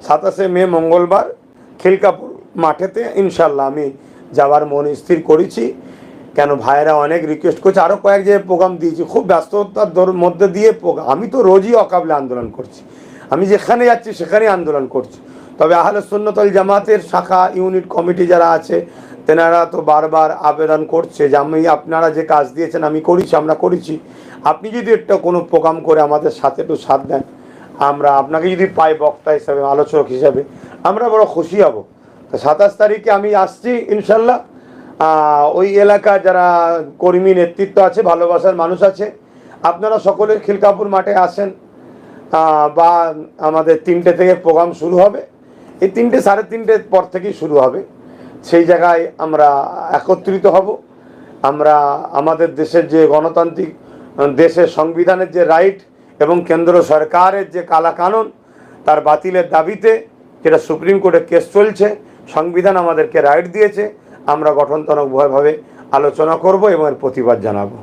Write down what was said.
27 মে মঙ্গলবার খিলকাপুর মাঠেতে ইনশাল্লাহ আমি যাওয়ার মন স্থির করেছি। কেন ভাইয়েরা অনেক রিকোয়েস্ট করছে, আরও কয়েক জায়গায় প্রোগ্রাম দিয়েছি, খুব ব্যস্ততার মধ্যে দিয়ে আমি তো রোজই অকাবলে আন্দোলন করছি, আমি যেখানে যাচ্ছি সেখানেই আন্দোলন করছি। তবে আহলে সুন্নাত ওয়াল জামাতের শাখা ইউনিট কমিটি যারা আছে তেনারা তো বারবার আবেদন করছে যে আপনারা যে কাজ দিয়েছেন আমি করেছি, আমরা করেছি, আপনি যদি একটা কোনো প্রোগ্রাম করে আমাদের সাথে একটু সাথ দেন, আমরা আপনাকে যদি পাই বক্তা হিসাবে, আলোচক হিসাবে, আমরা বড় খুশি হব। তো 27 তারিখে আমি আসছি ইনশাল্লাহ। ওই এলাকা যারা কর্মী নেতৃত্ব আছে, ভালোবাসার মানুষ আছে, আপনারা সকলে খিলকাপুর মাঠে আসেন। বা আমাদের 3টে থেকে প্রোগ্রাম শুরু হবে, এই 3টে 3:30 পর থেকেই শুরু হবে। সেই জায়গায় আমরা একত্রিত হব। আমরা আমাদের দেশের যে গণতান্ত্রিক দেশের সংবিধানের যে রাইট এবং কেন্দ্র সরকারের যে কালা কানুন তার বাতিলের দাবিতে, যেটা সুপ্রিম কোর্টে কেস চলছে, সংবিধান আমাদেরকে রাইট দিয়েছে, আমরা গঠনতন্ত্রভাবে আলোচনা করব এবং এর প্রতিবাদ জানাবো।